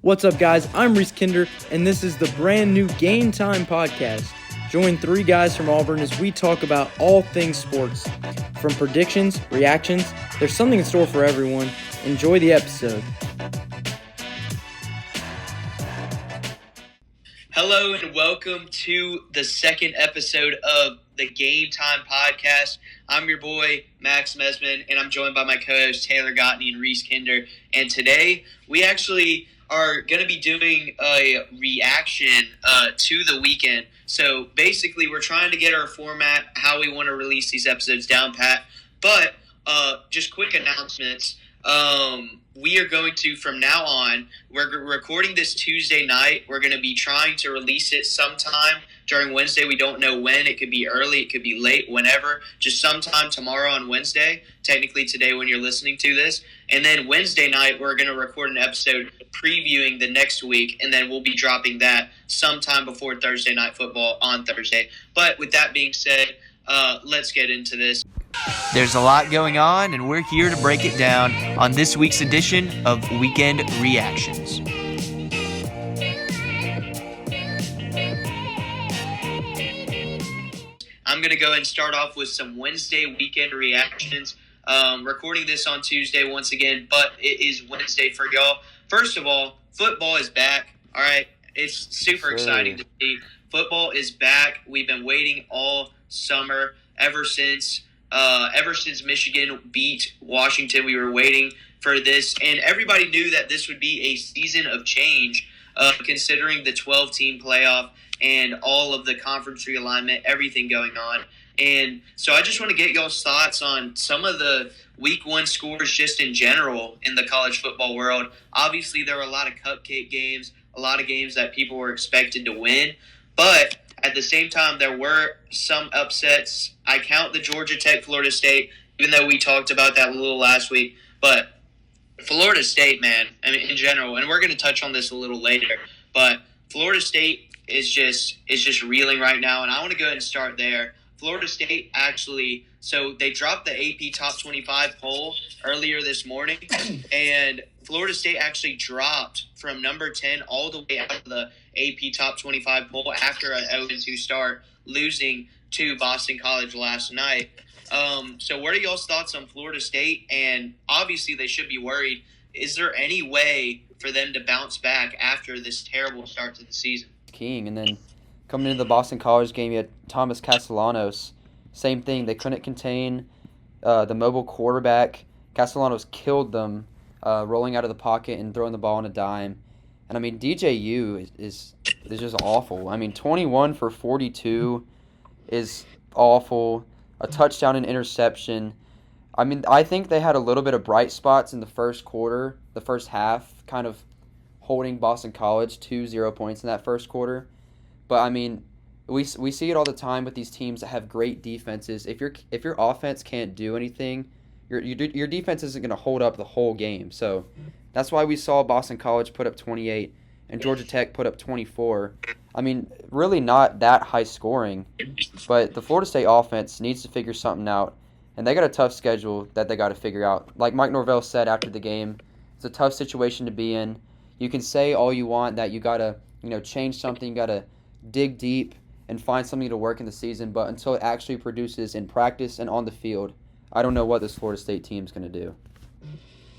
What's up, guys? I'm Reese Kinder, and this is the brand new Game Time podcast. Join three guys from Auburn as we talk about all things sports. From predictions, reactions, there's something in store for everyone. Enjoy the episode. Hello and welcome to the second episode of the Game Time podcast. I'm your boy, Max Mesman, and I'm joined by my co-hosts Taylor Gottney and Reese Kinder. And today, we actually are going to be doing a reaction to the weekend. So basically, we're trying to get our format, how we want to release these episodes down pat. But just quick announcements. We are going to, from now on, we're recording this Tuesday night. We're going to be trying to release it sometime during Wednesday. We don't know when. It could be early. It could be late, whenever. Just sometime tomorrow on Wednesday. Technically today when you're listening to this. And then Wednesday night, we're going to record an episode previewing the next week. And then we'll be dropping that sometime before Thursday Night Football on Thursday. But with that being said, let's get into this. There's a lot going on, and we're here to break it down on this week's edition of Weekend Reactions. I'm going to go ahead and start off with some Wednesday weekend reactions. Recording this on Tuesday once again, but it is Wednesday for y'all. First of all, football is back. All right, it's super exciting to see. Football is back. We've been waiting all summer, ever since Michigan beat Washington. We were waiting for this, and everybody knew that this would be a season of change, considering the 12-team playoff and all of the conference realignment, everything going on. And so I just want to get y'all's thoughts on some of the Week 1 scores just in general in the college football world. Obviously, there were a lot of cupcake games, a lot of games that people were expected to win, but at the same time, there were some upsets. I count the Georgia Tech, Florida State, even though we talked about that a little last week. But Florida State, man, I mean, in general, and we're going to touch on this a little later, but Florida State is just reeling right now, and I want to go ahead and start there. Florida State actually, so they dropped the AP Top 25 poll earlier this morning, and Florida State actually dropped from number 10 all the way out of the AP Top 25 poll after an 0-2 start, losing to Boston College last night. So what are y'all's thoughts on Florida State? And obviously they should be worried. Is there any way for them to bounce back after this terrible start to the season? King, and then coming into the Boston College game, you had Thomas Castellanos. Same thing. They couldn't contain the mobile quarterback. Castellanos killed them, rolling out of the pocket and throwing the ball on a dime. And, I mean, DJU is just awful. I mean, 21 for 42 is awful. A touchdown and interception. I mean, I think they had a little bit of bright spots in the first quarter, the first half, kind of holding Boston College to 0 points in that first quarter. But, I mean, we see it all the time with these teams that have great defenses. If your offense can't do anything, your defense isn't going to hold up the whole game. So that's why we saw Boston College put up 28 and Georgia Tech put up 24. I mean, really not that high scoring, but the Florida State offense needs to figure something out, and they got a tough schedule that they got to figure out. Like Mike Norvell said after the game, it's a tough situation to be in. You can say all you want that you got to, change something, you got to dig deep and find something to work in the season, but until it actually produces in practice and on the field, I don't know what this Florida State team's going to do.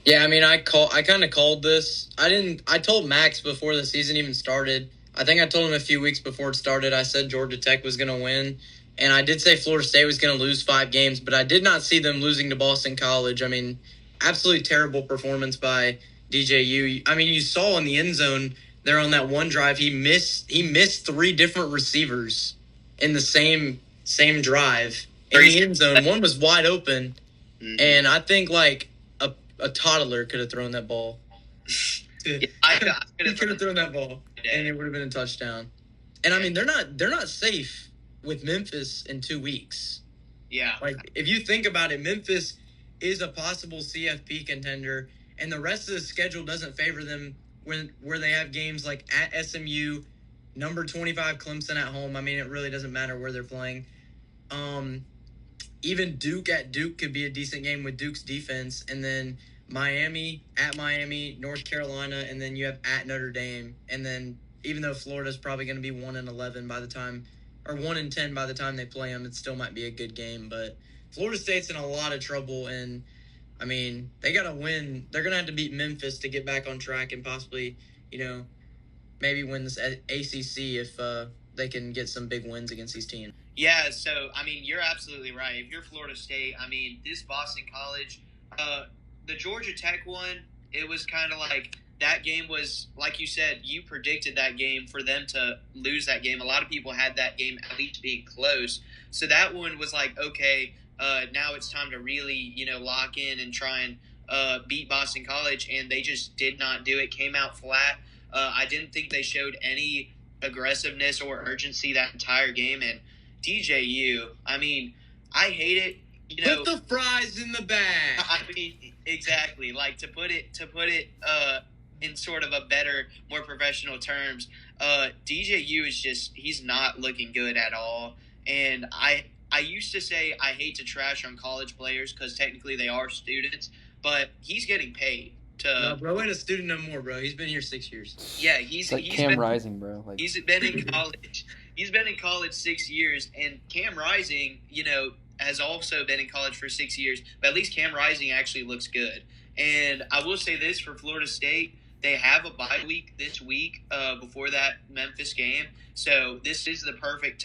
Yeah, I mean, I kind of called this. I told Max before the season even started. I think I told him a few weeks before it started. I said Georgia Tech was going to win, and I did say Florida State was going to lose 5 games, but I did not see them losing to Boston College. I mean, absolutely terrible performance by DJU. I mean, you saw in the end zone there on that one drive, he missed 3 different receivers in the same drive in the end zone. One was wide open, and I think like a toddler could have thrown that ball. He could have thrown that ball, and it would have been a touchdown. And I mean, they're not safe with Memphis in 2 weeks. Yeah, like if you think about it, Memphis is a possible CFP contender, and the rest of the schedule doesn't favor them where they have games like at SMU, number 25 Clemson at home. I mean, it really doesn't matter where they're playing. Even Duke at Duke could be a decent game with Duke's defense, and then Miami, at Miami, North Carolina, and then you have at Notre Dame. And then even though Florida's probably going to be 1-11 by the time, or 1-10 by the time they play them, it still might be a good game. But Florida State's in a lot of trouble, and I mean, they got to win. They're going to have to beat Memphis to get back on track and possibly, maybe win this ACC if they can get some big wins against these teams. Yeah, so, I mean, you're absolutely right. If you're Florida State, I mean, this Boston College, the Georgia Tech one, it was kind of like that game was, like you said, you predicted that game for them to lose that game. A lot of people had that game at least being close. So that one was like, okay, now it's time to really, lock in and try and beat Boston College, and they just did not do it, came out flat. I didn't think they showed any aggressiveness or urgency that entire game, and DJU, I mean, I hate it. Put the fries in the bag. I mean, exactly. Like to put it in sort of a better, more professional terms. DJU is he's not looking good at all. And I used to say I hate to trash on college players because technically they are students, but he's getting paid. No, bro ain't a student no more, bro. He's been here 6 years. Yeah, he's like Cam Rising, bro. He's been in college. He's been in college 6 years, and Cam Rising, has also been in college for 6 years. But at least Cam Rising actually looks good. And I will say this for Florida State, they have a bye week this week before that Memphis game. So this is the perfect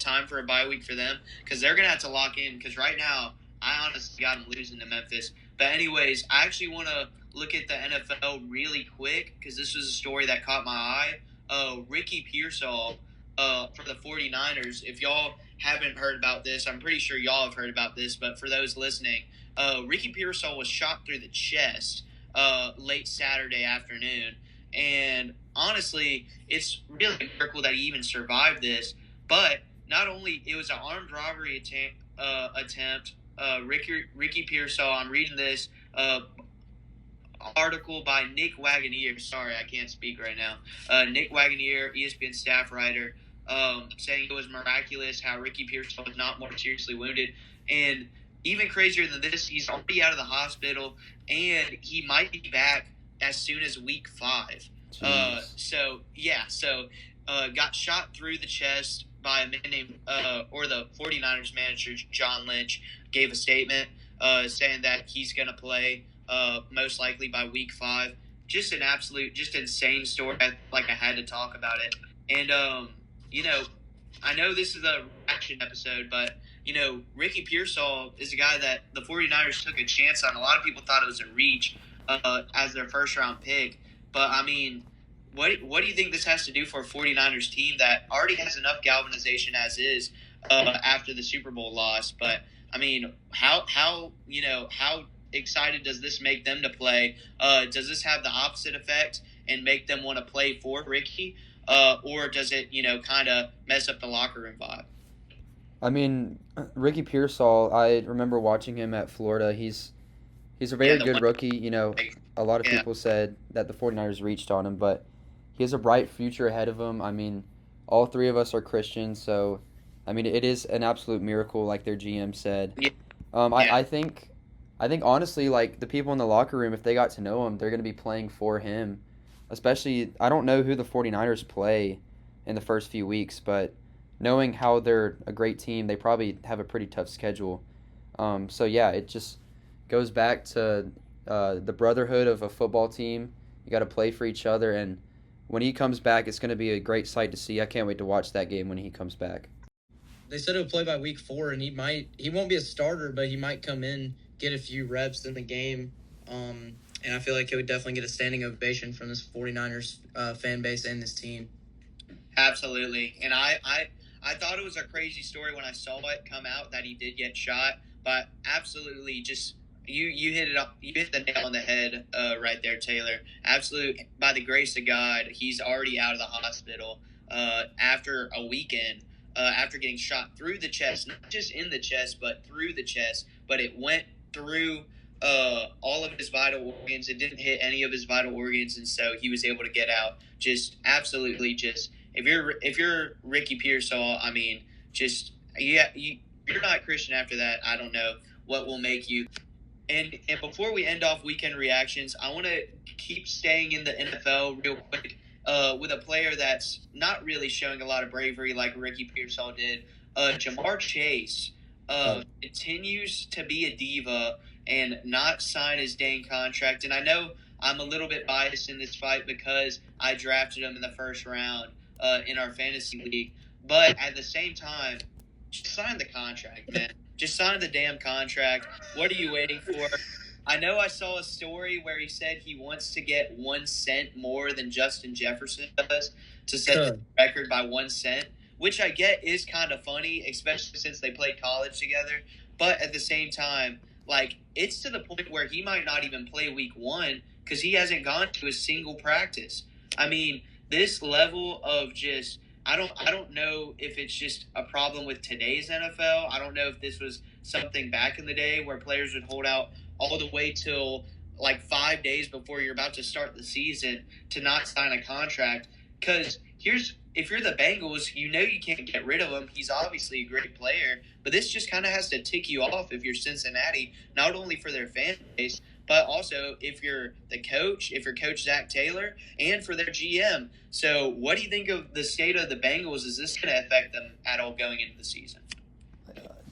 time for a bye week for them because they're gonna have to lock in. Because right now, I honestly got them losing to Memphis. But anyways, I actually want to look at the NFL really quick because this was a story that caught my eye. Ricky Pearsall for the 49ers. If y'all haven't heard about this, I'm pretty sure y'all have heard about this, but for those listening, Ricky Pearsall was shot through the chest late Saturday afternoon. And honestly, it's really a miracle that he even survived this. But not only it was an armed robbery attempt. Ricky Pearsall, I'm reading this article by Nick Wagoneer. Sorry, I can't speak right now. Nick Wagoneer, ESPN staff writer, saying it was miraculous how Ricky Pearsall was not more seriously wounded. And even crazier than this, he's already out of the hospital, and he might be back as soon as week 5. So got shot through the chest by a man named, or the 49ers manager, John Lynch, gave a statement saying that he's going to play most likely by week 5. Just an absolute, just insane story. I had to talk about it. And, I know this is a reaction episode, but, Ricky Pearsall is a guy that the 49ers took a chance on. A lot of people thought it was a reach as their first-round pick. But, I mean, what do you think this has to do for a 49ers team that already has enough galvanization as is after the Super Bowl loss? But, I mean, how excited does this make them to play? Does this have the opposite effect and make them want to play for Ricky? Or does it, kind of mess up the locker room vibe? I mean, Ricky Pearsall, I remember watching him at Florida. He's a very good rookie. A lot of people said that the 49ers reached on him, but he has a bright future ahead of him. I mean, all 3 of us are Christians, so, I mean, it is an absolute miracle, like their GM said. Yeah. I think honestly, like, the people in the locker room, if they got to know him, they're going to be playing for him. Especially, I don't know who the 49ers play in the first few weeks, but knowing how they're a great team, they probably have a pretty tough schedule. So, yeah, it just goes back to the brotherhood of a football team. You got to play for each other, and when he comes back, it's going to be a great sight to see. I can't wait to watch that game when he comes back. They said he'll play by week 4, and he won't be a starter, but he might come in, get a few reps in the game. And I feel like he would definitely get a standing ovation from this 49ers fan base and this team. Absolutely. And I thought it was a crazy story when I saw it come out that he did get shot, but absolutely just you hit it up. You hit the nail on the head right there, Taylor. Absolute, by the grace of God, he's already out of the hospital after a weekend, after getting shot through the chest, not just in the chest, but through the chest. But it went through all of his vital organs. It didn't hit any of his vital organs, and so he was able to get out. Just absolutely, just if you're Ricky Pearsall, I mean, just you're not Christian after that. I don't know what will make you. And before we end off weekend reactions, I want to keep staying in the NFL real quick with a player that's not really showing a lot of bravery like Ricky Pearsall did. Jamar Chase continues to be a diva and not sign his dang contract. And I know I'm a little bit biased in this fight because I drafted him in the first round in our fantasy league. But at the same time, just sign the contract, man. Just sign the damn contract. What are you waiting for? I know I saw a story where he said he wants to get 1 cent more than Justin Jefferson does to set the record by 1 cent, which I get is kind of funny, especially since they played college together. But at the same time, like, it's to the point where he might not even play week 1 because he hasn't gone to a single practice. I mean, this level of just I don't know if it's just a problem with today's NFL. I don't know if this was something back in the day where players would hold out all the way till like 5 days before you're about to start the season to not sign a contract. Because if you're the Bengals, you know you can't get rid of him. He's obviously a great player, but this just kind of has to tick you off if you're Cincinnati, not only for their fan base, but also if you're the coach, if you're Coach Zach Taylor, and for their GM. So what do you think of the state of the Bengals? Is this going to affect them at all going into the season?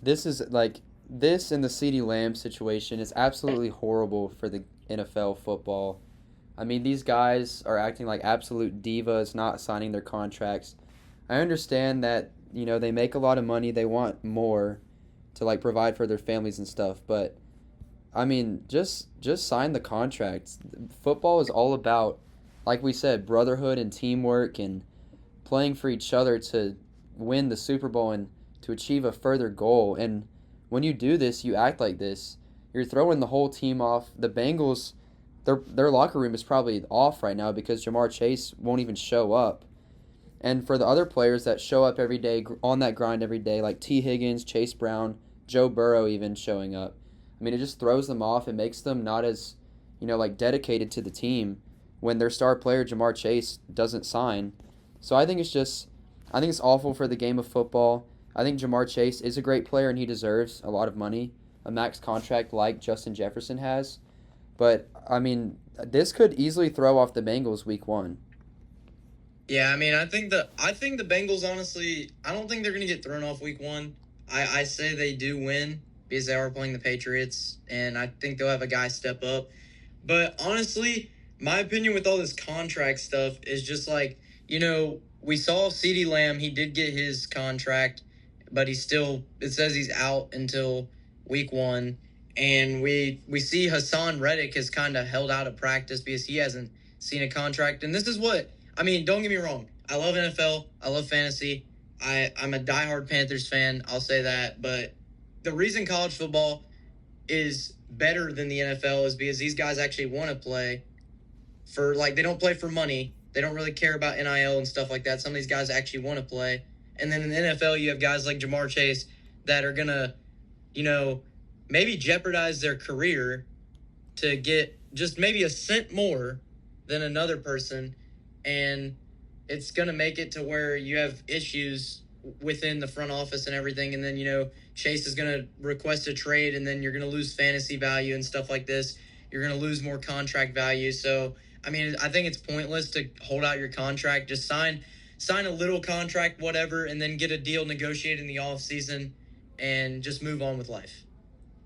This is like this and the CeeDee Lamb situation is absolutely horrible for the NFL football. I mean, these guys are acting like absolute divas, not signing their contracts. I understand that, you know, they make a lot of money, they want more to like provide for their families and stuff, but I mean, just sign the contracts. Football is all about, like we said, brotherhood and teamwork and playing for each other to win the Super Bowl and to achieve a further goal. And when you do this, you act like this. You're throwing the whole team off. The Bengals, their locker room is probably off right now because Jamar Chase won't even show up. And for the other players that show up every day, on that grind every day, like T. Higgins, Chase Brown, Joe Burrow even showing up, I mean, it just throws them off. It makes them not as, you know, like dedicated to the team when their star player, Jamar Chase, doesn't sign. So I think it's awful for the game of football. I think Jamar Chase is a great player and he deserves a lot of money, a max contract like Justin Jefferson has. But, I mean, this could easily throw off the Bengals week 1. Yeah, I mean, I think the Bengals, honestly, I don't think they're going to get thrown off week 1. I say they do win because they are playing the Patriots, and I think they'll have a guy step up. But honestly, my opinion with all this contract stuff is just like, you know, we saw CeeDee Lamb, he did get his contract, but it says he's out until week 1. And we see Hassan Reddick has kind of held out of practice because he hasn't seen a contract. And this is what, I mean, don't get me wrong. I love NFL. I love fantasy. I'm a diehard Panthers fan. I'll say that. But the reason college football is better than the NFL is because these guys actually want to play for, like, they don't play for money. They don't really care about NIL and stuff like that. Some of these guys actually want to play. And then in the NFL, you have guys like Jamar Chase that are going to, you know, maybe jeopardize their career to get just maybe a cent more than another person. And it's going to make it to where you have issues within the front office and everything. And then, you know, Chase is going to request a trade, and then you're going to lose fantasy value and stuff like this. You're going to lose more contract value. So, I mean, I think it's pointless to hold out your contract. Just sign a little contract, whatever, and then get a deal negotiated in the offseason and just move on with life.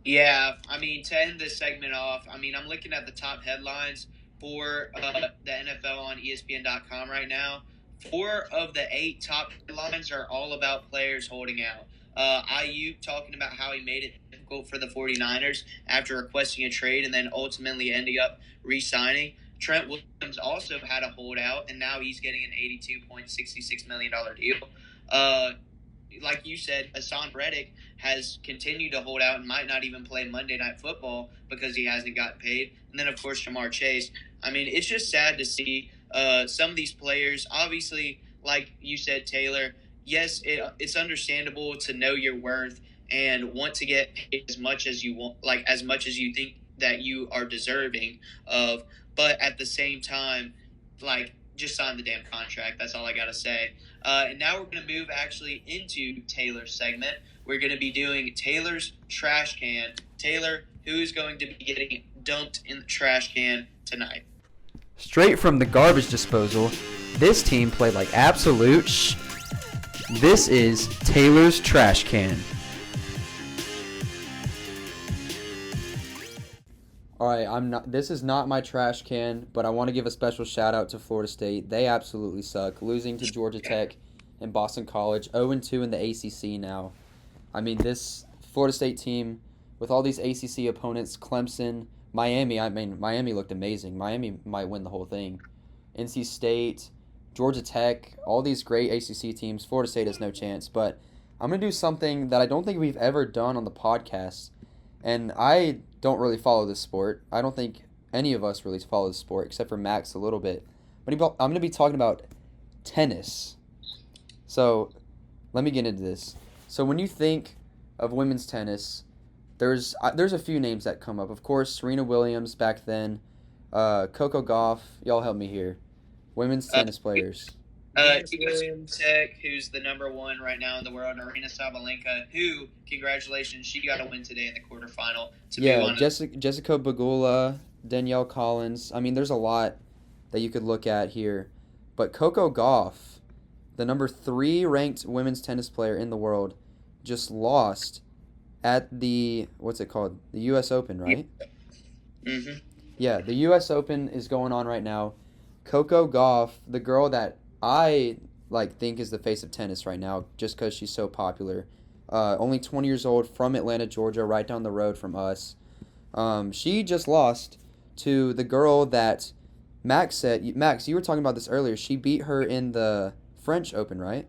Yeah, I mean, to end this segment off, I mean, I'm looking at the top headlines for the NFL on ESPN.com right now. 4 of the 8 top headlines are all about players holding out. Ayuk talking about how he made it difficult for the 49ers after requesting a trade and then ultimately ending up re-signing. Trent Williams also had a holdout, and now he's getting an $82.66 million deal. Like you said, Hassan Reddick has continued to hold out and might not even play Monday Night Football because he hasn't gotten paid. And then, of course, Jamar Chase. I mean, it's just sad to see some of these players. Obviously, like you said, Taylor, yes, it's understandable to know your worth and want to get paid as much as you want, like as much as you think that you are deserving of. But at the same time, like, just sign the damn contract. That's all I got to say. And now we're going to move actually into Taylor's segment. We're going to be doing Taylor's Trash Can. Taylor, who is going to be getting dumped in the trash can tonight? Straight from the garbage disposal, this team played like absolute This is Taylor's trash can. All right, this is not my trash can, but I want to give a special shout out to Florida State. They absolutely suck, losing to Georgia Tech and Boston College, 0-2 in the ACC now. I mean, this Florida State team with all these ACC opponents, Clemson, Miami, Miami looked amazing. Miami might win the whole thing. NC State, Georgia Tech, all these great ACC teams. Florida State has no chance, but I'm going to do something that I don't think we've ever done on the podcast, and I don't really follow this sport. I don't think any of us really follow this sport, except for Max a little bit. But I'm going to be talking about tennis. So let me get into this. So when you think of women's tennis, there's a few names that come up. Of course, Serena Williams back then, Coco Gauff. Y'all help me here. Women's tennis players. Tech, who's the number one right now in the world, Arina Sabalenka, who, congratulations, she got a win today in the quarterfinal. Jessica Pegula, Danielle Collins. I mean, there's a lot that you could look at here. But Coco Gauff, the number 3 ranked women's tennis player in the world, just lost at the, what's it called? The U.S. Open, right? Mm-hmm. Yeah, the U.S. Open is going on right now. Coco Gauff, the girl that I think is the face of tennis right now, just because she's so popular. Only 20 years old, from Atlanta, Georgia, right down the road from us. She just lost to the girl that Max said. Max, you were talking about this earlier. She beat her in the French Open, right?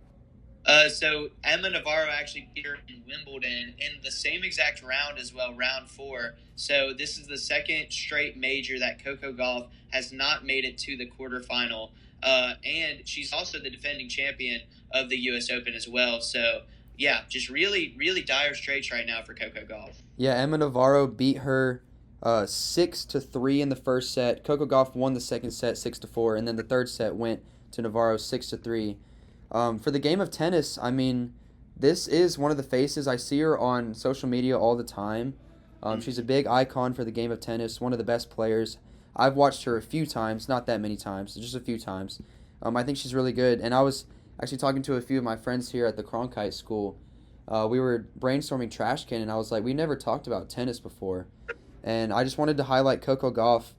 So Emma Navarro actually beat her in Wimbledon in the same exact round as well, round 4. So this is the second straight major that Coco Gauff has not made it to the quarterfinal. And she's also the defending champion of the U.S. Open as well. So, yeah, just really, really dire straits right now for Coco Gauff. Yeah, Emma Navarro beat her 6-3 in the first set. Coco Gauff won the second set 6-4, and then the third set went to Navarro 6-3. For the game of tennis, I mean, this is one of the faces. I see her on social media all the time. She's a big icon for the game of tennis, one of the best players. I've watched her a few times, not that many times, just a few times. I think she's really good. And I was actually talking to a few of my friends here at the Cronkite School. We were brainstorming trash can, and I was like, we never talked about tennis before. And I just wanted to highlight Coco Gauff,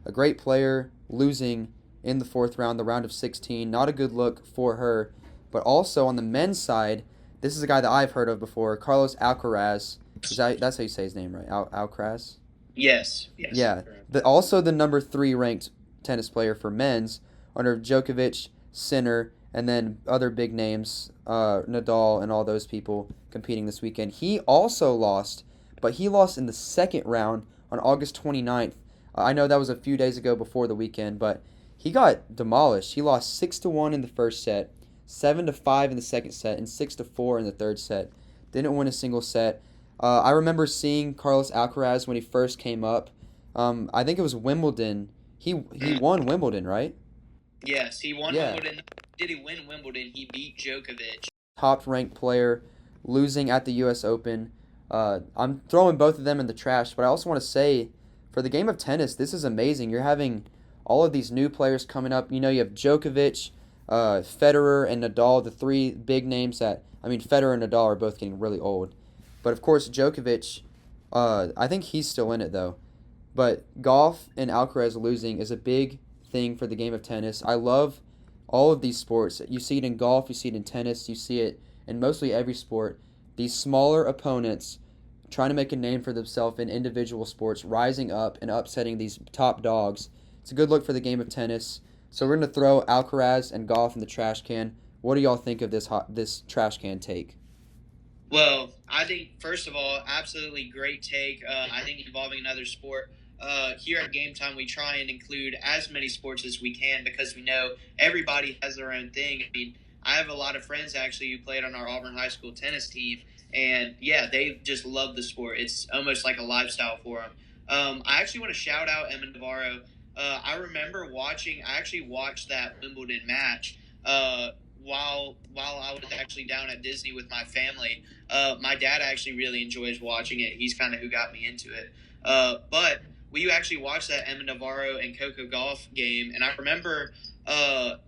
a great player, losing in the 4th round, the round of 16. Not a good look for her. But also on the men's side, this is a guy that I've heard of before, Carlos Alcaraz. That's how you say his name, right? Alcaraz? Yes. Yeah. Also the number 3 ranked tennis player for men's, under Djokovic, Sinner, and then other big names, Nadal and all those people competing this weekend. He also lost, but he lost in the second round on August 29th. I know that was a few days ago before the weekend, but he got demolished. He lost 6-1 in the first set, 7-5 in the second set, and 6-4 in the third set. Didn't win a single set. I remember seeing Carlos Alcaraz when he first came up. I think it was Wimbledon. He won Wimbledon, right? Yes, he won Wimbledon. Did he win Wimbledon? He beat Djokovic. Top-ranked player, losing at the U.S. Open. I'm throwing both of them in the trash, but I also want to say, for the game of tennis, this is amazing. You're having all of these new players coming up. You know, you have Djokovic, Federer, and Nadal, the 3 big names that, Federer and Nadal are both getting really old. But, of course, Djokovic, I think he's still in it, though. But Gauff and Alcaraz losing is a big thing for the game of tennis. I love all of these sports. You see it in golf, you see it in tennis, you see it in mostly every sport. These smaller opponents trying to make a name for themselves in individual sports, rising up and upsetting these top dogs. It's a good look for the game of tennis. So we're going to throw Alcaraz and Gauff in the trash can. What do y'all think of this trash can take? Well, I think, first of all, absolutely great take. I think involving another sport. Here at Game Time, we try and include as many sports as we can because we know everybody has their own thing. I have a lot of friends, actually, who played on our Auburn High School tennis team, and, yeah, they just love the sport. It's almost like a lifestyle for them. I actually want to shout out Emma Navarro. I remember I actually watched that Wimbledon match while I was actually down at Disney with my family. My dad actually really enjoys watching it. He's kind of who got me into it. But we actually watched that Emma Navarro and Coco Gauff game, and I remember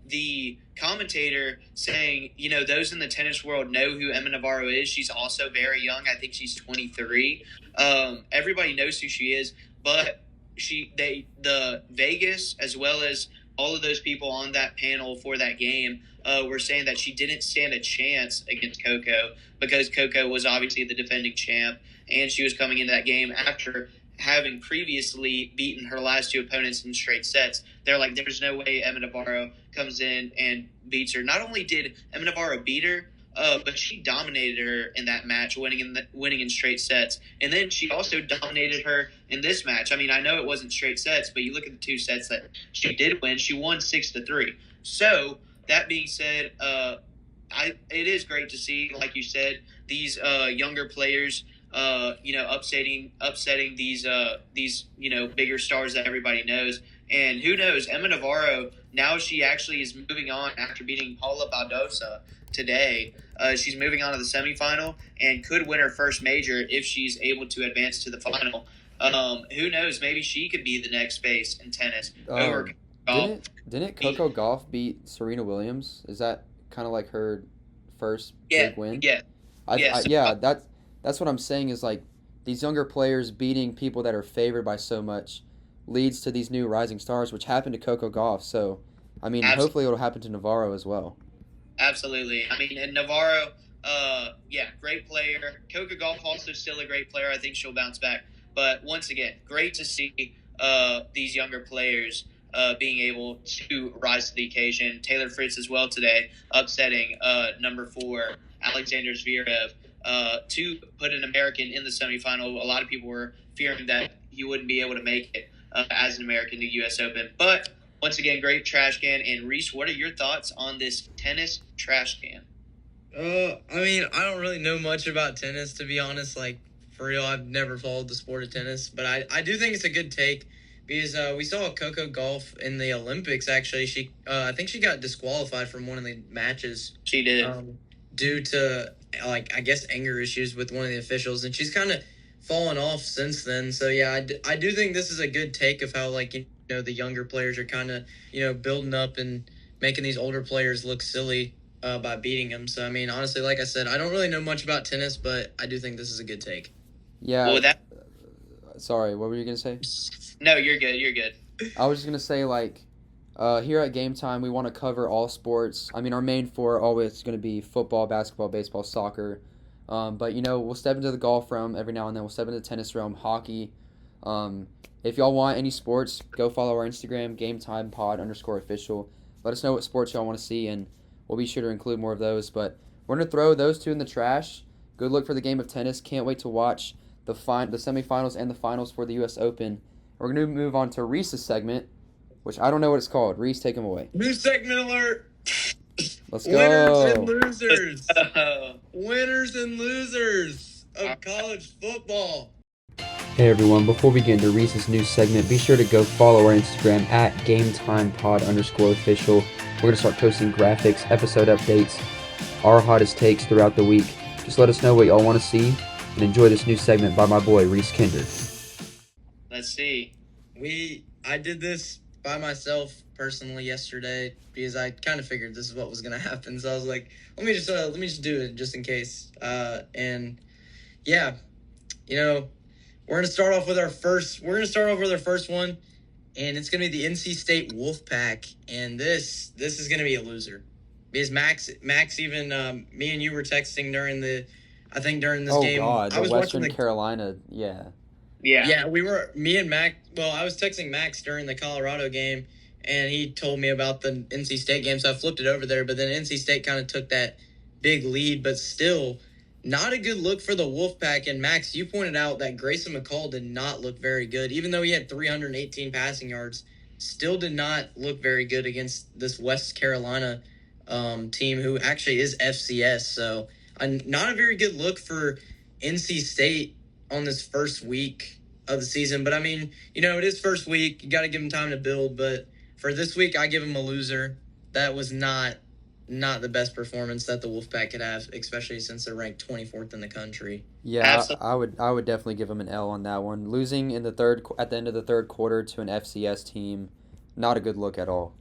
the commentator saying, those in the tennis world know who Emma Navarro is. She's also very young. I think she's 23. Everybody knows who she is, but the Vegas, as well as all of those people on that panel for that game, were saying that she didn't stand a chance against Coco because Coco was obviously the defending champ, and she was coming into that game after having previously beaten her last two opponents in straight sets. They're like, there's no way Emma Navarro comes in and beats her. Not only did Emma Navarro beat her, but she dominated her in that match, winning in straight sets. And then she also dominated her in this match. I mean, I know it wasn't straight sets, but you look at the two sets that she did win. She won 6-3. So that being said, it is great to see, like you said, these younger players, upsetting these bigger stars that everybody knows. And who knows, Emma Navarro, now she actually is moving on after beating Paula Badosa today. She's moving on to the semifinal and could win her first major if she's able to advance to the final. Who knows, maybe she could be the next face in tennis over golf. Didn't Coco Gauff beat Serena Williams? Is that kind of like her first big win? Yeah. That's what I'm saying is like these younger players beating people that are favored by so much leads to these new rising stars, which happened to Coco Gauff. So, I mean, hopefully it'll happen to Navarro as well. Absolutely. I mean, and Navarro, great player. Coco Gauff also still a great player. I think she'll bounce back. But once again, great to see these younger players being able to rise to the occasion. Taylor Fritz as well today, upsetting number 4, Alexander Zverev, to put an American in the semifinal. A lot of people were fearing that he wouldn't be able to make it as an American to U.S. Open. But once again, great trash can. And Reese, what are your thoughts on this tennis trash can? I mean, I don't really know much about tennis, to be honest. Like, for real, I've never followed the sport of tennis. But I do think it's a good take because we saw Coco Gauff in the Olympics, actually. I think she got disqualified from one of the matches. She did. Due to, I guess, anger issues with one of the officials. And she's kind of fallen off since then. So, yeah, I do think this is a good take of how, the younger players are kind of, building up and making these older players look silly by beating them. So, I mean, honestly, like I said, I don't really know much about tennis, but I do think this is a good take. Yeah. Well, sorry, what were you going to say? No, you're good. You're good. I was just going to say, here at Game Time, we want to cover all sports. I mean, our main 4 are always going to be football, basketball, baseball, soccer. But, we'll step into the golf realm every now and then. We'll step into the tennis realm, hockey. If y'all want any sports, go follow our Instagram, GameTimePod_official. Let us know what sports y'all want to see, and we'll be sure to include more of those. But we're going to throw those 2 in the trash. Good luck for the game of tennis. Can't wait to watch the semifinals and the finals for the U.S. Open. We're going to move on to Reese's segment, which I don't know what it's called. Reese, take him away. New segment alert! Let's go. Winners and losers. Winners and losers of college football. Hey everyone, before we get into Reese's new segment, be sure to go follow our Instagram at GameTimePod_official. We're going to start posting graphics, episode updates, our hottest takes throughout the week. Just let us know what y'all want to see, and enjoy this new segment by my boy, Reese Kinder. Let's see. I did this by myself personally yesterday because I kind of figured this is what was going to happen. So I was like, let me just do it just in case. And yeah, we're going to start off with our first one, and it's going to be the NC State Wolfpack. And this is going to be a loser because Max even me and you were texting during this game. Oh God, I was Western watching Carolina, yeah. Yeah, me and Max. Well, I was texting Max during the Colorado game, and he told me about the NC State game, so I flipped it over there. But then NC State kind of took that big lead, but still not a good look for the Wolfpack. And Max, you pointed out that Grayson McCall did not look very good, even though he had 318 passing yards. Still did not look very good against this West Carolina team, who actually is FCS. So not a very good look for NC State on this first week of the season. But I mean, it is first week. You got to give them time to build. But for this week, I give them a loser. That was not not the best performance that the Wolfpack could have, especially since they're ranked 24th in the country. Yeah, Absolutely. I would definitely give them an L on that one. Losing in the third at the end of the third quarter to an FCS team, not a good look at all.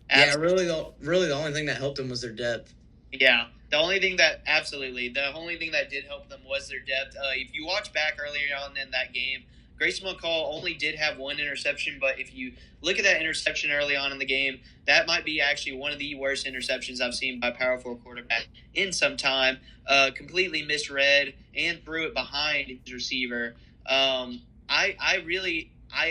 Yeah, really the only thing that helped them was their depth. Yeah, the only thing that did help them was their depth. If you watch back earlier on in that game, Grayson McCall only did have one interception, but if you look at that interception early on in the game, that might be actually one of the worst interceptions I've seen by a Power 4 quarterback in some time. Completely misread and threw it behind his receiver. I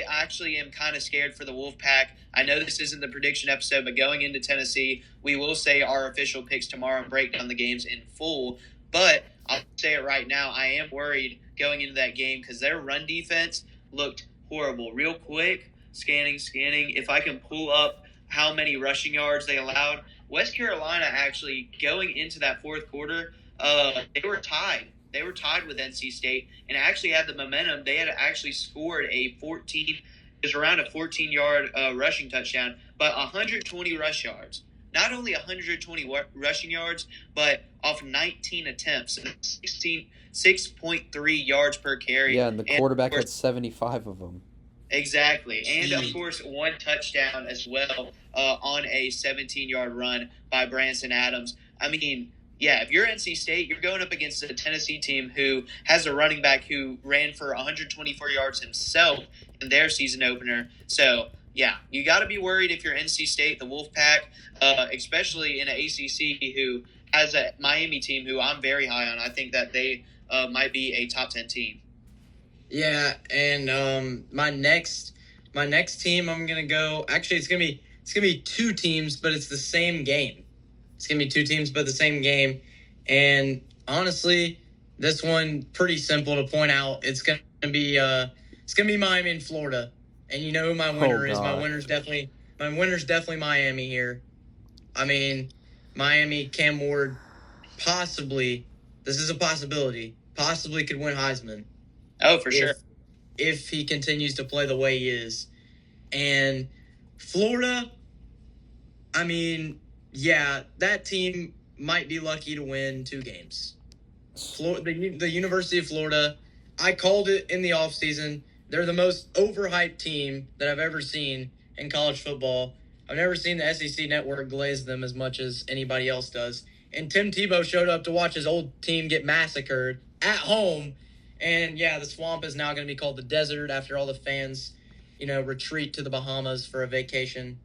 actually am kind of scared for the Wolfpack. I know this isn't the prediction episode, but going into Tennessee, we will say our official picks tomorrow and break down the games in full. But I'll say it right now, I am worried going into that game because their run defense looked horrible. Real quick, scanning. If I can pull up how many rushing yards they allowed, West Carolina actually going into that fourth quarter, they were tied. They were tied with NC State and actually had the momentum. They had actually scored it was around a 14-yard rushing touchdown, but 120 rush yards. Not only 120 rushing yards, but off 19 attempts, 6.3 yards per carry. Yeah, and the quarterback had 75 of them. Exactly. And, of course, one touchdown as well on a 17-yard run by Branson Adams. I mean, yeah, if you're NC State, you're going up against a Tennessee team who has a running back who ran for 124 yards himself in their season opener. So, yeah, you got to be worried if you're NC State, the Wolfpack, especially in an ACC who has a Miami team who I'm very high on. I think that they might be a top 10 team. Yeah, and my next team, I'm gonna go. Actually, it's gonna be two teams, but it's the same game. It's gonna be two teams, but the same game. And honestly, this one pretty simple to point out. It's gonna be Miami and Florida. And you know who my winner is. My winner's definitely Miami here. I mean, Miami, Cam Ward, possibly. This is a possibility. Possibly could win Heisman. Oh, for sure. If he continues to play the way he is. And Florida, I mean, yeah, that team might be lucky to win 2 games. The University of Florida, I called it in the offseason. They're the most overhyped team that I've ever seen in college football. I've never seen the SEC network glaze them as much as anybody else does. And Tim Tebow showed up to watch his old team get massacred at home. And, yeah, the Swamp is now going to be called the Desert after all the fans, retreat to the Bahamas for a vacation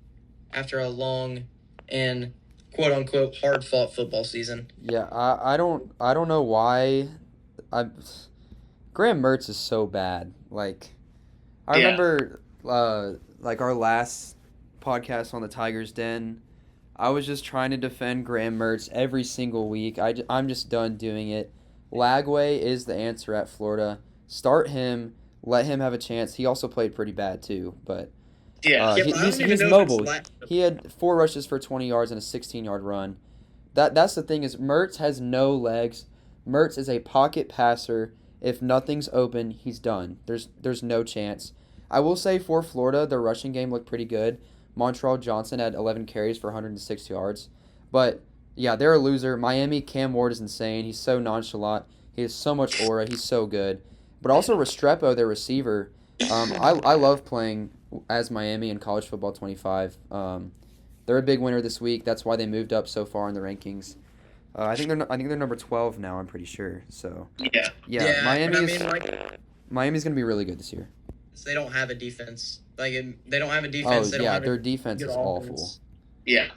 after a long and quote-unquote hard-fought football season. Yeah, I don't know why. Graham Mertz is so bad. Like, I remember, our last podcast on the Tigers Den, I was just trying to defend Graham Mertz every single week. I'm just done doing it. Lagway is the answer at Florida. Start him. Let him have a chance. He also played pretty bad too, but he's mobile. He had 4 rushes for 20 yards and a 16-yard run. That's the thing is Mertz has no legs. Mertz is a pocket passer. If nothing's open, he's done. There's no chance. I will say for Florida, their rushing game looked pretty good. Montreal Johnson had 11 carries for 106 yards, but. Yeah, they're a loser. Miami, Cam Ward is insane. He's so nonchalant. He has so much aura. He's so good. But also Restrepo, their receiver. I love playing as Miami in College Football 25. They're a big winner this week. That's why they moved up so far in the rankings. I think they're number 12 now. I'm pretty sure. So yeah, Miami's gonna be really good this year. They don't have a defense. They don't have a defense. Their defense is awful. Yeah.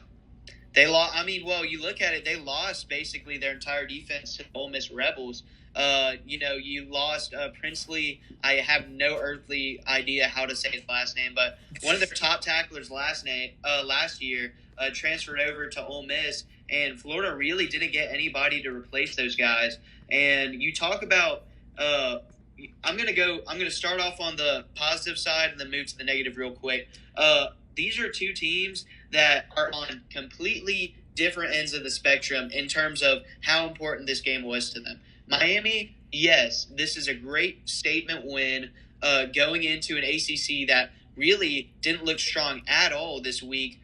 They lost. I mean, well, you look at it. They lost basically their entire defense to the Ole Miss Rebels. You lost Princely. I have no earthly idea how to say his last name, but one of their top tacklers last year transferred over to Ole Miss, and Florida really didn't get anybody to replace those guys. And you talk about. I'm gonna start off on the positive side and then move to the negative real quick. These are two teams that are on completely different ends of the spectrum in terms of how important this game was to them. Miami, yes, this is a great statement win going into an ACC that really didn't look strong at all this week.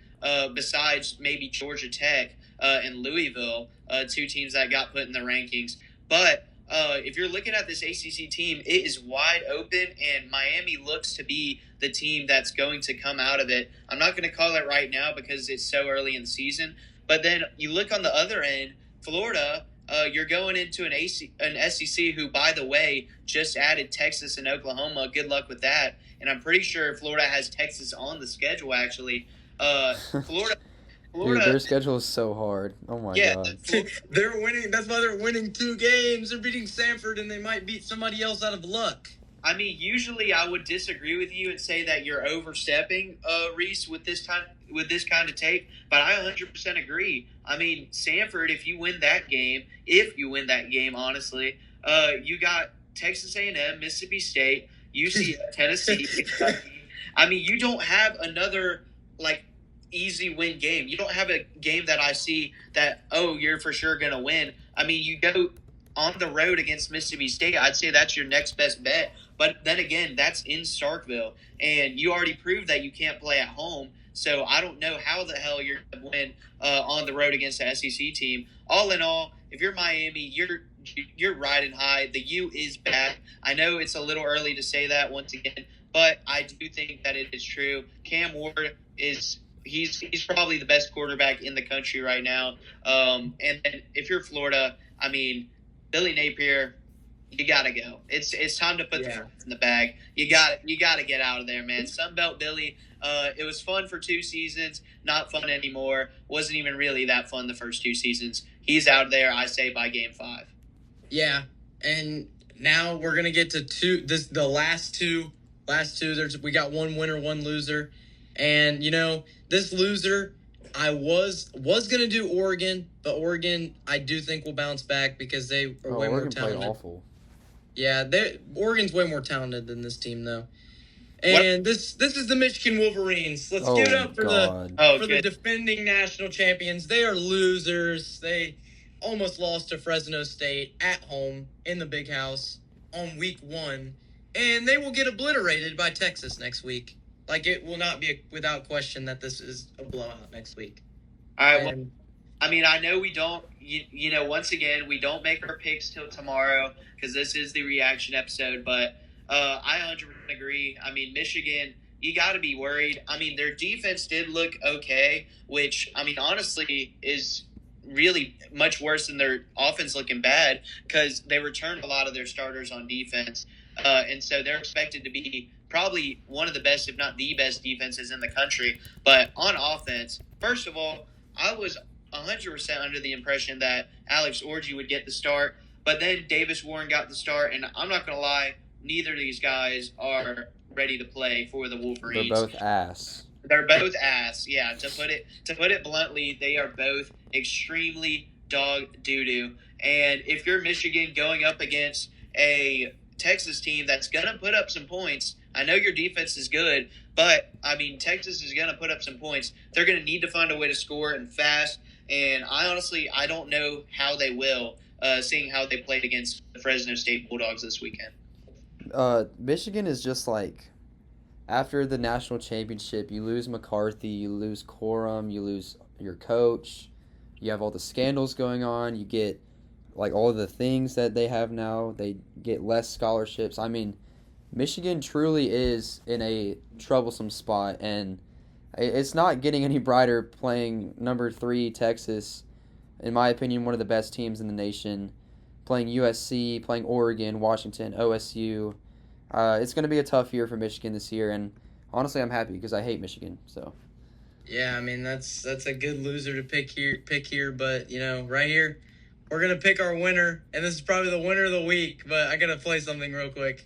besides maybe Georgia Tech and Louisville, two teams that got put in the rankings. But if you're looking at this ACC team, it is wide open, and Miami looks to be the team that's going to come out of it. I'm not going to call it right now because it's so early in the season. But then you look on the other end, Florida. You're going into an SEC who, by the way, just added Texas and Oklahoma. Good luck with that. And I'm pretty sure Florida has Texas on the schedule, actually. Florida. Dude, their schedule is so hard. Oh, my God. They're winning. That's why they're winning 2 games. They're beating Samford, and they might beat somebody else out of luck. I mean, usually I would disagree with you and say that you're overstepping, Reese, with this kind of take, but I 100% agree. I mean, Samford, if you win that game, honestly, you got Texas A&M, Mississippi State, UCF, Tennessee. I mean, you don't have another easy win game. You don't have a game that I see that you're for sure gonna win. I mean, you go on the road against Mississippi State. I'd say that's your next best bet. But then again, that's in Starkville, and you already proved that you can't play at home. So I don't know how the hell you're going to win on the road against the SEC team. All in all, if you're Miami, you're riding high. The U is back. I know it's a little early to say that once again, but I do think that it is true. Cam Ward he's probably the best quarterback in the country right now. And then if you're Florida, I mean, Billy Napier, you gotta go. It's time to put the foot in the bag. You gotta get out of there, man. Sunbelt Billy. It was fun for 2 seasons. Not fun anymore. Wasn't even really that fun the first 2 seasons. He's out of there. I say by game 5. Yeah, and now we're gonna get to the last two. We got 1 winner, 1 loser, and this loser. I was gonna do Oregon, but Oregon I do think will bounce back because they are way more talented. Played awful. Yeah, Oregon's way more talented than this team, though. And this is the Michigan Wolverines. Let's give it up for the defending national champions. They are losers. They almost lost to Fresno State at home in the Big House on week 1, and they will get obliterated by Texas next week. It will not be without question that this is a blowout next week. All right. Well, I mean, I know we don't. Once again, we don't make our picks till tomorrow because this is the reaction episode. But I 100% agree. I mean, Michigan, you got to be worried. I mean, their defense did look okay, which, I mean, honestly is really much worse than their offense looking bad because they returned a lot of their starters on defense. And so they're expected to be probably one of the best, if not the best defenses in the country. But on offense, first of all, I was 100% under the impression that Alex Orji would get the start, but then Davis Warren got the start, and I'm not going to lie, neither of these guys are ready to play for the Wolverines. They're both ass. They're both ass. Yeah, to put it bluntly, they are both extremely dog doo-doo. And if you're Michigan going up against a Texas team that's going to put up some points, I know your defense is good, but, I mean, Texas is going to put up some points. They're going to need to find a way to score and fast, and I don't know how they will, seeing how they played against the Fresno State Bulldogs this weekend. Michigan is just after the national championship, you lose McCarthy, you lose Corum, you lose your coach, you have all the scandals going on, you get, all the things that they have now, they get less scholarships. I mean, Michigan truly is in a troublesome spot, and it's not getting any brighter playing number 3 Texas, in my opinion, one of the best teams in the nation, playing USC, playing Oregon, Washington, OSU. It's going to be a tough year for Michigan this year, and honestly, I'm happy because I hate Michigan. So. Yeah, I mean that's a good loser to pick here, but right here, we're gonna pick our winner, and this is probably the winner of the week. But I gotta play something real quick.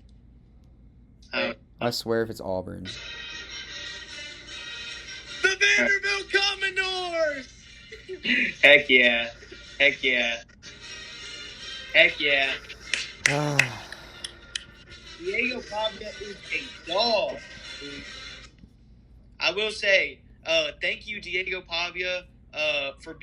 I swear if it's Auburn. The Vanderbilt Commodores! Heck yeah. Heck yeah. Heck yeah. Diego Pavia is a dog. I will say, thank you, Diego Pavia, for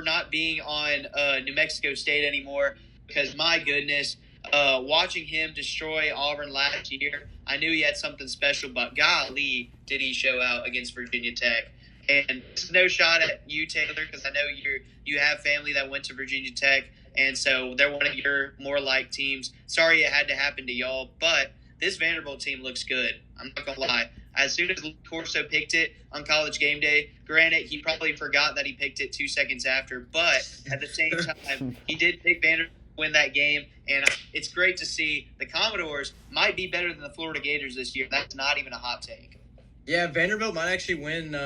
not being on New Mexico State anymore, because my goodness, watching him destroy Auburn last year, I knew he had something special, but golly, did he show out against Virginia Tech. And it's no shot at you, Taylor, because I know you have family that went to Virginia Tech, and so they're one of your more like teams. Sorry it had to happen to y'all, but this Vanderbilt team looks good. I'm not gonna lie. As soon as Corso picked it on College Game Day, granted he probably forgot that he picked it 2 seconds after, but at the same time he did pick Vanderbilt to win that game, and it's great to see the Commodores might be better than the Florida Gators this year. That's not even a hot take. Yeah, Vanderbilt might actually win.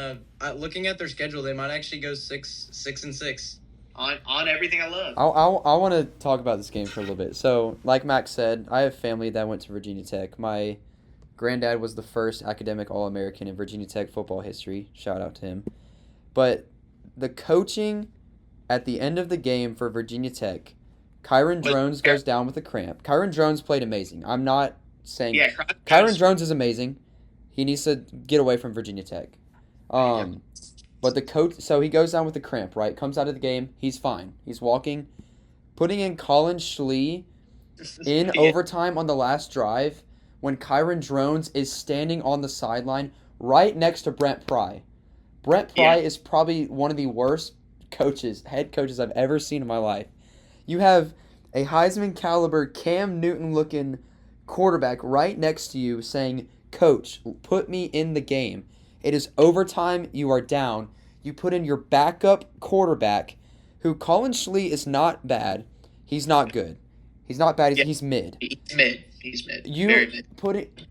Looking at their schedule, they might actually go 6-6 on everything I love. I want to talk about this game for a little bit. So, like Max said, I have family that went to Virginia Tech. My granddad was the first academic All-American in Virginia Tech football history. Shout out to him. But the coaching at the end of the game for Virginia Tech, Kyron Drones goes down with a cramp. Kyron Drones played amazing. I'm not saying Kyron Drones is amazing. He needs to get away from Virginia Tech. But the coach, so he goes down with a cramp, right? Comes out of the game. He's fine. He's walking. Putting in Colin Schlee in overtime on the last drive when Kyron Drones is standing on the sideline right next to Brent Pry. Brent Pry is probably one of the worst head coaches I've ever seen in my life. You have a Heisman caliber Cam Newton looking quarterback right next to you saying, "Coach, put me in the game. It is overtime. You are down." You put in your backup quarterback, who Colin Schlee is not bad. He's not good. He's not bad. He's mid. He's mid. You very mid. Put it.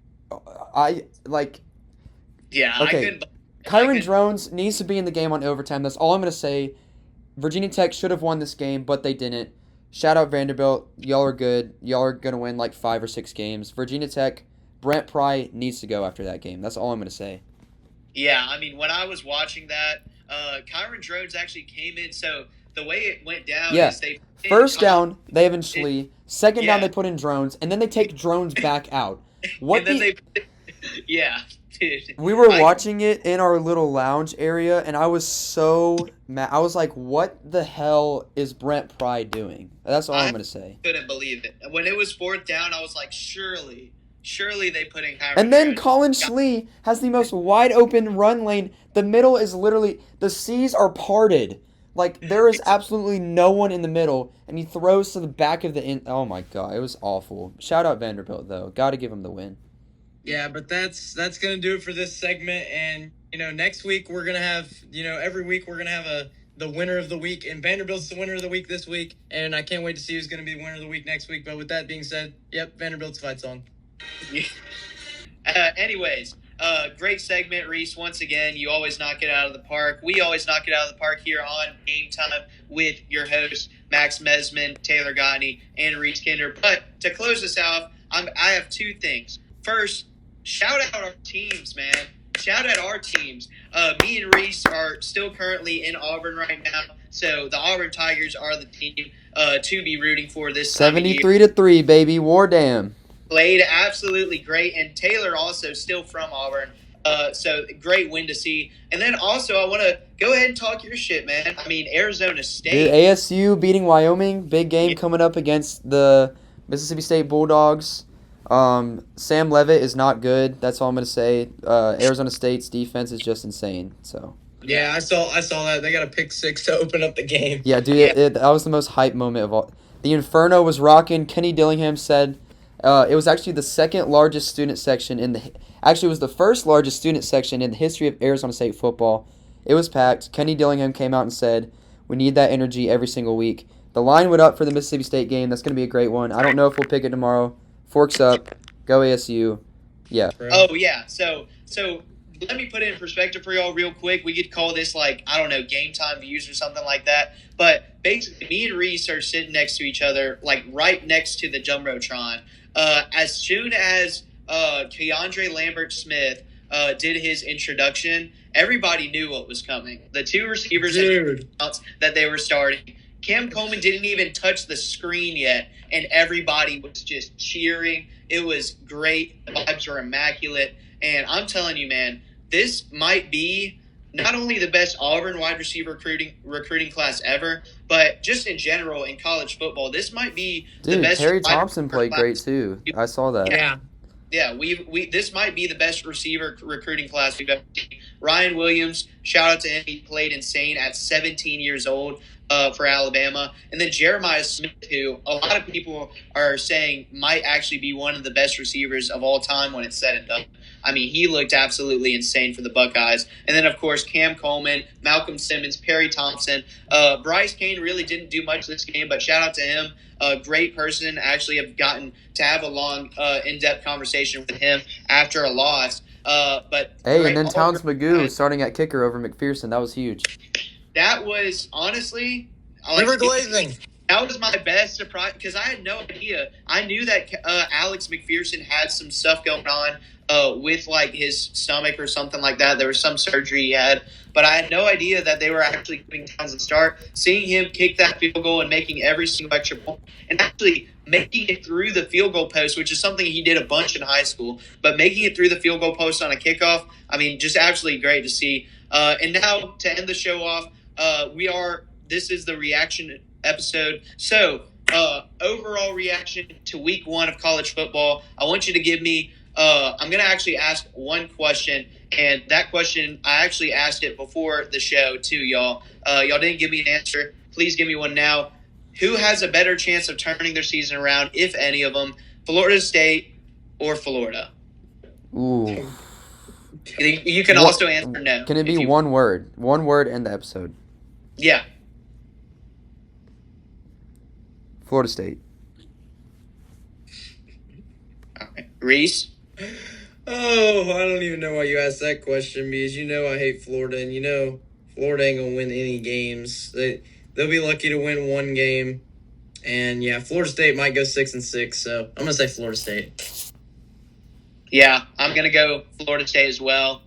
Yeah. Okay. Kyron Drones needs to be in the game on overtime. That's all I'm gonna say. Virginia Tech should have won this game, but they didn't. Shout out Vanderbilt. Y'all are good. Y'all are gonna win like 5 or 6 games. Virginia Tech. Brent Pry needs to go after that game. That's all I'm going to say. Yeah, I mean, when I was watching that, Kyron Drones actually came in. So the way it went down is they first down, they have in Schlee. Second down, they put in Drones, and then they take Drones back out. Dude. We were watching it in our little lounge area, and I was so mad. I was like, what the hell is Brent Pry doing? That's all I'm going to say. I couldn't believe it. When it was 4th down, I was like, surely they put in Kyron. And then Colin Schlee has the most wide open run lane. The middle is literally, the C's are parted. Like, there is absolutely no one in the middle, and he throws to the back of the end. Oh my God, it was awful. Shout out Vanderbilt, though. Got to give him the win. Yeah, but that's going to do it for this segment. And, next week we're going to have, every week we're going to have the winner of the week. And Vanderbilt's the winner of the week this week. And I can't wait to see who's going to be the winner of the week next week. But with that being said, yep, Vanderbilt's fight song. Anyways, great segment, Reese. Once again, you always knock it out of the park. We always knock it out of the park here on Game Time with your hosts, Max Mesman, Taylor Gottney, and Reese Kinder. But to close this out, I have 2 things. First, shout out our teams, man. Shout out our teams. Me and Reese are still currently in Auburn right now, so the Auburn Tigers are the team to be rooting for this 73-3, baby. War damn. Played absolutely great, and Taylor also still from Auburn, so great win to see. And then also I want to go ahead and talk your shit, man. I mean, Arizona State. Dude, ASU beating Wyoming. Big game coming up against the Mississippi State Bulldogs. Sam Leavitt is not good. That's all I'm going to say. Arizona State's defense is just insane. So. Yeah, I saw that. They got a pick 6 to open up the game. Yeah, dude, that was the most hype moment of all. The Inferno was rocking. Kenny Dillingham said it was actually the second largest student section it was the first largest student section in the history of Arizona State football. It was packed. Kenny Dillingham came out and said, "We need that energy every single week." The line went up for the Mississippi State game. That's going to be a great one. I don't know if we'll pick it tomorrow. Forks up. Go ASU. Yeah. Oh, yeah. So let me put it in perspective for y'all real quick. We could call this, game time views or something like that. But basically, me and Reese are sitting next to each other, right next to the Jumbotron. As soon as Keandre Lambert-Smith did his introduction, everybody knew what was coming. The 2 receivers that they were starting. Cam Coleman didn't even touch the screen yet, and everybody was just cheering. It was great. The vibes were immaculate. And I'm telling you, man, this might be not only the best Auburn wide receiver recruiting class ever, but just in general in college football, this might be the best. Harry Thompson played great too. I saw that. Yeah, we this might be the best receiver recruiting class we've ever seen. Ryan Williams, shout out to him. He played insane at 17 years old for Alabama. And then Jeremiah Smith, who a lot of people are saying might actually be one of the best receivers of all time when it's said and done. I mean, he looked absolutely insane for the Buckeyes. And then, of course, Cam Coleman, Malcolm Simmons, Perry Thompson. Bryce Kane really didn't do much this game, but shout out to him. A great person. Actually have gotten to have a long, in-depth conversation with him after a loss. But Hey, and then Towns Magoo starting at kicker over McPherson. That was huge. That was, honestly... River Glazing. That was my best surprise because I had no idea. I knew that Alex McPherson had some stuff going on with like his stomach or something like that. There was some surgery he had, but I had no idea that they were actually giving Towns a start. Seeing him kick that field goal and making every single extra point, and actually making it through the field goal post, which is something he did a bunch in high school, but making it through the field goal post on a kickoff, I mean, just absolutely great to see. And now to end the show off, this is the reaction episode. So, overall reaction to week 1 of college football. I want you to give me, I'm going to actually ask one question, and that question, I actually asked it before the show too, y'all. Y'all didn't give me an answer. Please give me one now. Who has a better chance of turning their season around, if any of them, Florida State or Florida? Ooh. You can also answer no. Can it be one word? One word in the episode. Yeah. Florida State. All right. Reese? Oh, I don't even know why you asked that question because you know I hate Florida, and you know Florida ain't gonna win any games. They'll be lucky to win one game, and yeah, Florida State might go 6-6. So I'm gonna say Florida State. Yeah, I'm gonna go Florida State as well.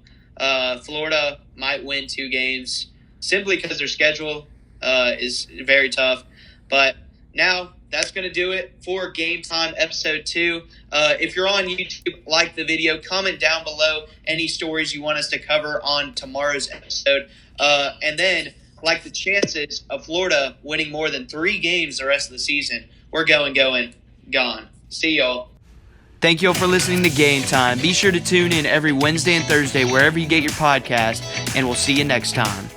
Florida might win 2 games simply because their schedule is very tough. But now that's going to do it for Game Time Episode 2. If you're on YouTube, like the video, comment down below any stories you want us to cover on tomorrow's episode. And then, like the chances of Florida winning more than 3 games the rest of the season, we're gone. See y'all. Thank you all for listening to Game Time. Be sure to tune in every Wednesday and Thursday wherever you get your podcast, and we'll see you next time.